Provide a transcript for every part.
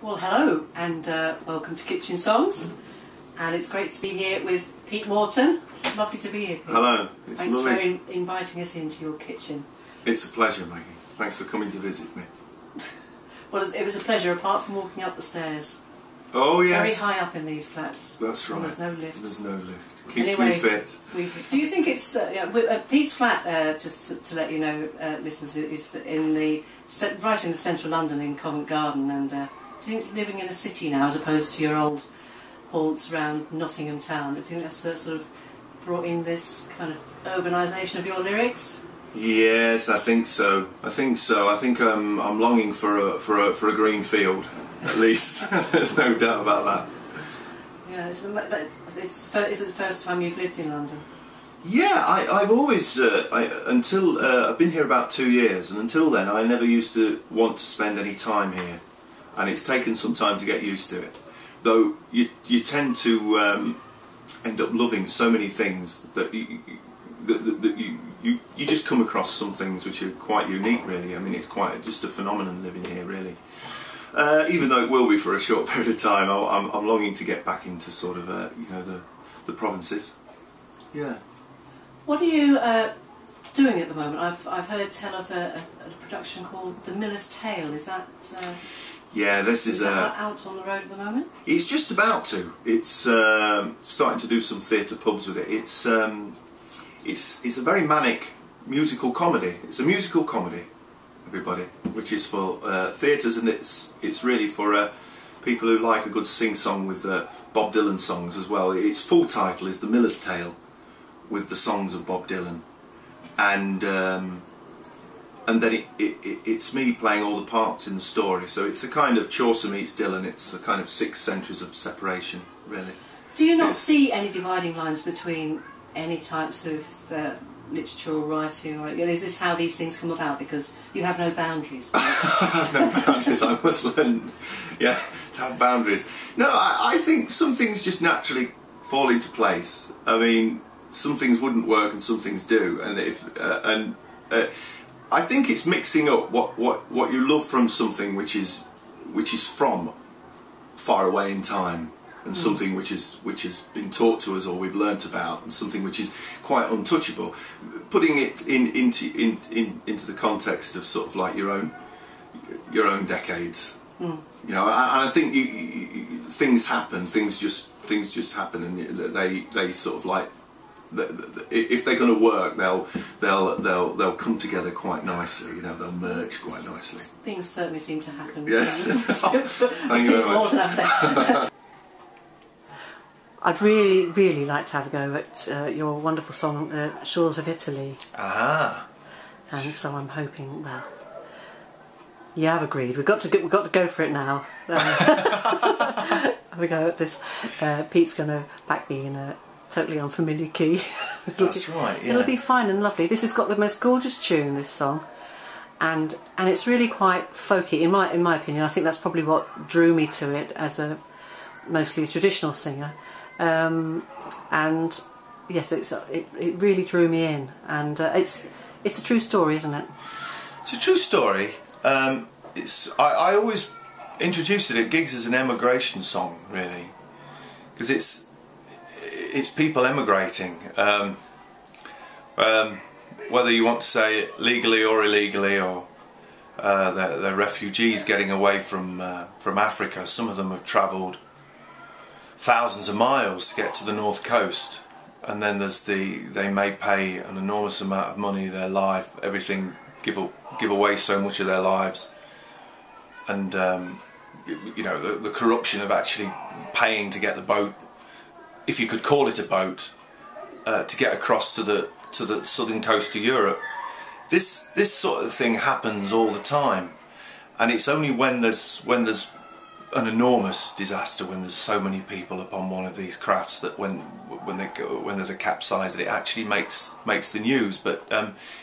Well, hello and welcome to Kitchen Songs, and it's great to be here with Pete Morton. Lovely to be here, Pete. Hello. It's Thanks lovely. for inviting us into your kitchen. It's a pleasure, Maggie. Thanks for coming to visit me. Well, it was a pleasure, apart from walking up the stairs. Oh yes. Very high up in these flats. That's right. And there's no lift. There's no lift. Keeps anyway, me fit. Do you think it's Pete's flat? Just to let you know, listeners, is right in the central London in Covent Garden, and do you think living in a city now, as opposed to your old haunts around Nottingham town, do you think that's sort of brought in this kind of urbanisation of your lyrics? Yes, I think so. I think I'm longing for a green field, at least. There's no doubt about that. Yeah, is it the first time you've lived in London? Yeah, I've always until I've been here about 2 years, and until then I never used to want to spend any time here, and it's taken some time to get used to it. Though you tend to end up loving so many things that you just come across some things which are quite unique, really. I mean, it's quite just a phenomenon living here, really. Even though it will be for a short period of time, I'm longing to get back into sort of the provinces. Yeah. What are you doing at the moment? I've heard tell of a production called The Miller's Tale. Is that? Yeah, this is out on the road at the moment. It's just about to. It's starting to do some theatre pubs with it. It's a very manic musical comedy. It's a musical comedy, everybody, which is for theatres, and it's really for people who like a good sing-song with Bob Dylan songs as well. Its full title is The Miller's Tale, with the songs of Bob Dylan, and then it's me playing all the parts in the story. So it's a kind of Chaucer meets Dylan. It's a kind of 6 centuries of separation, really. Do you not see any dividing lines between any types of literature or writing, or is this how these things come about? Because you have no boundaries. No boundaries. I must learn, yeah, to have boundaries. No, I think some things just naturally fall into place. I mean, some things wouldn't work and some things do, and I think it's mixing up what you love from something which is from far away in time, and something which has been taught to us or we've learnt about, and something which is quite untouchable, putting it into the context of sort of like your own decades. You know, and I think things happen, things just happen, and they sort of like, if they're going to work, they'll come together quite nicely. You know, they'll merge quite nicely. Things certainly seem to happen. Yes. Thank you very much. I'd really like to have a go at your wonderful song, "Shores of Italy." Ah. And so I'm hoping. Well, you have agreed. We've got to go for it now. Have a go at this. Pete's going to back me in a totally unfamiliar key. That's right, yeah. It'll be fine and lovely. This has got the most gorgeous tune, this song, and it's really quite folky in my opinion. I think that's probably what drew me to it as a mostly traditional singer, and yes, it really drew me in, and it's a true story, isn't it? It's a true story. I always introduced it at gigs as an emigration song, really, because it's people emigrating, whether you want to say it legally or illegally, or they're refugees getting away from Africa. Some of them have travelled thousands of miles to get to the north coast, and then there's they may pay an enormous amount of money, their life, everything, give away so much of their lives, and you know, the corruption of actually paying to get the boat, if you could call it a boat, to get across to the southern coast of Europe. This sort of thing happens all the time, and it's only when there's an enormous disaster, when there's so many people upon one of these crafts, that when there's a capsize, that it actually makes the news. But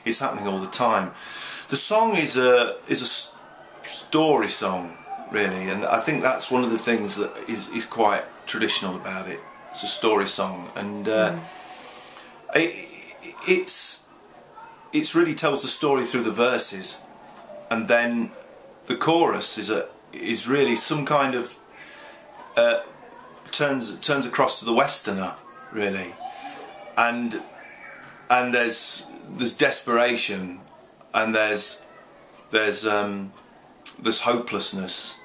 it's happening all the time. The song is a story song, really, and I think that's one of the things that is quite traditional about it. It's a story song, and it's really tells the story through the verses, and then the chorus is is really some kind of turns across to the Westerner, really, and there's desperation, and there's hopelessness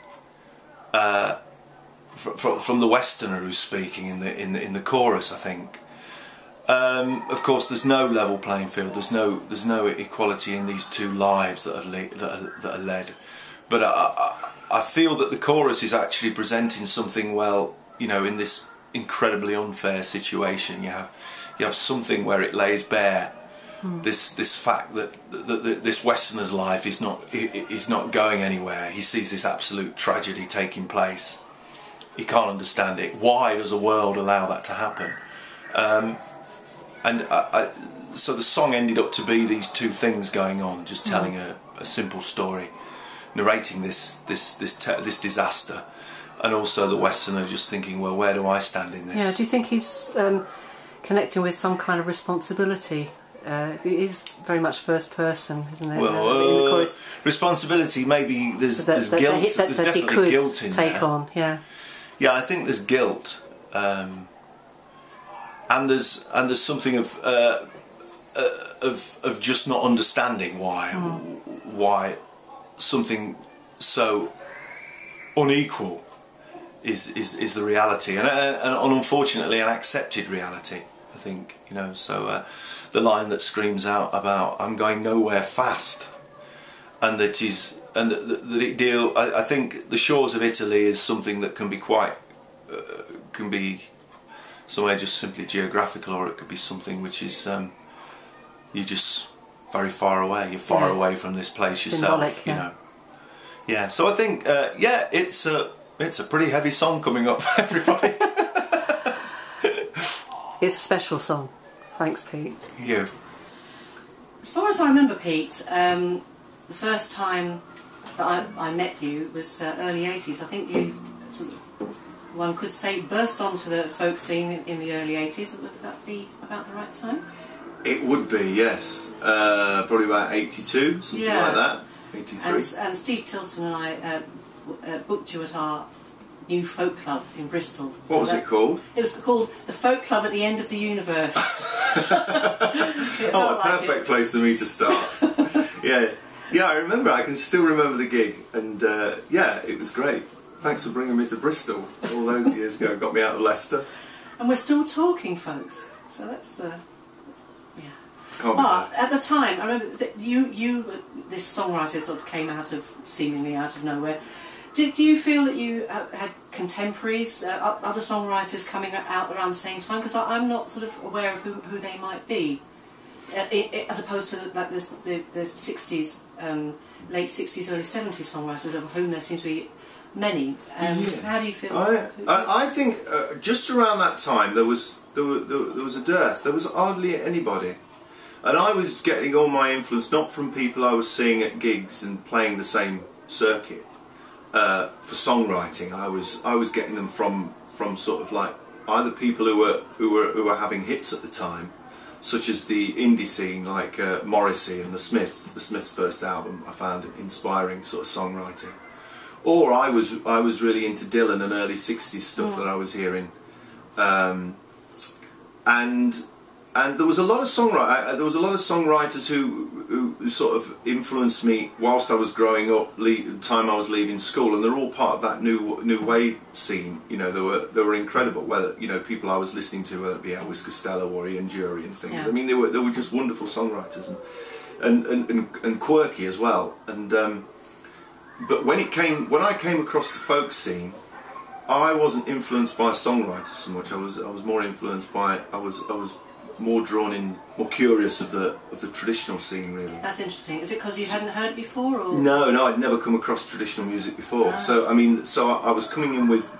from the Westerner who's speaking in the chorus, I think. Of course, there's no level playing field. There's no equality in these two lives that are led. But I feel that the chorus is actually presenting something well. You know, in this incredibly unfair situation, you have something where it lays bare this fact that this Westerner's life is not going anywhere. He sees this absolute tragedy taking place. He can't understand it. Why does a world allow that to happen? So the song ended up to be these two things going on, just telling a simple story, narrating this disaster, and also the Westerner just thinking, well, where do I stand in this? Yeah. Do you think he's connecting with some kind of responsibility? It is very much first person, isn't it? Well, responsibility. Maybe there's guilt. There's definitely guilt in there. Take on, yeah. Yeah, I think there's guilt, and there's something of just not understanding why something so unequal is the reality, and unfortunately an accepted reality, I think, you know. So the line that screams out about "I'm going nowhere fast," and that it deal. I think the shores of Italy is something that can be quite can be somewhere just simply geographical, or it could be something which is you're just very far away. You're far away from this place yourself. Symbolic, you know. Yeah. So I think it's a pretty heavy song coming up, everybody. It's a special song. Thanks, Pete. Yeah. As far as I remember, Pete, the first time that I met you was early 80s. I think you, one could say, burst onto the folk scene in the early 80s. Would that be about the right time? It would be, yes. Probably about 82, something like that. 83. And Steve Tilson and I booked you at our new folk club in Bristol. What was it called? It was called the Folk Club at the End of the Universe. Oh, a perfect place for me to start. Yeah, I remember. I can still remember the gig, and yeah, it was great. Thanks for bringing me to Bristol all those years ago. Got me out of Leicester. And we're still talking, folks. So that's yeah. But at the time, I remember that this songwriter sort of seemingly out of nowhere. Did you feel that you had contemporaries, other songwriters coming out around the same time? Because I'm not sort of aware of who they might be, as opposed to the 60s, late 60s, early 70s songwriters, of whom there seems to be many. How do you feel? I think just around that time there was a dearth. There was hardly anybody, and I was getting all my influence not from people I was seeing at gigs and playing the same circuit. For songwriting, I was getting them from sort of like either people who were having hits at the time, such as the indie scene, like Morrissey and the Smiths. The Smiths' first album I found inspiring sort of songwriting, or I was really into Dylan and early 60s stuff that I was hearing, and there was a lot of songwriters who sort of influenced me whilst I was growing up, time I was leaving school, and they're all part of that new wave scene. You know, they were incredible. Whether, you know, people I was listening to, whether it be Elvis Costello or Ian Dury and things. Yeah. I mean, they were just wonderful songwriters and quirky as well. And but when I came across the folk scene, I wasn't influenced by songwriters so much. I was more influenced by I was more drawn in, more curious of the traditional scene, really. That's interesting. Is it because you hadn't heard it before, or? No, I'd never come across traditional music before. So I mean, I was coming in with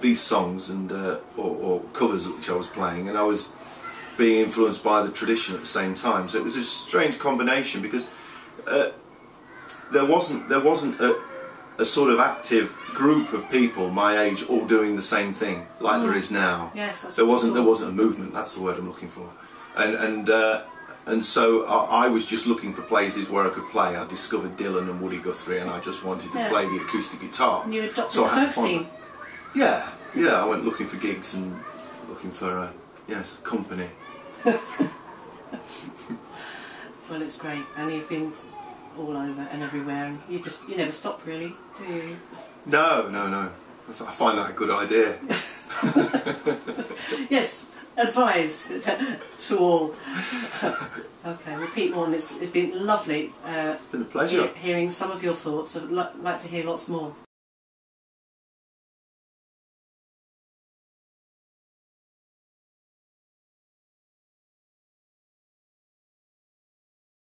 these songs and or covers which I was playing, and I was being influenced by the tradition at the same time. So it was a strange combination, because there wasn't a sort of active group of people my age all doing the same thing like there is now. Yes, that's there wasn't a movement. That's the word I'm looking for. And And so I was just looking for places where I could play. I discovered Dylan and Woody Guthrie, and I just wanted to play the acoustic guitar. And you adopted so the folk scene. Yeah, I went looking for gigs and looking for company. Well, it's great, and you've been all over and everywhere, and you never stop really, do you? No. I find that a good idea. Yes, advised to all. Okay, well, Pete Morton, it's been lovely. It's been a pleasure Hearing some of your thoughts. I'd like to hear lots more.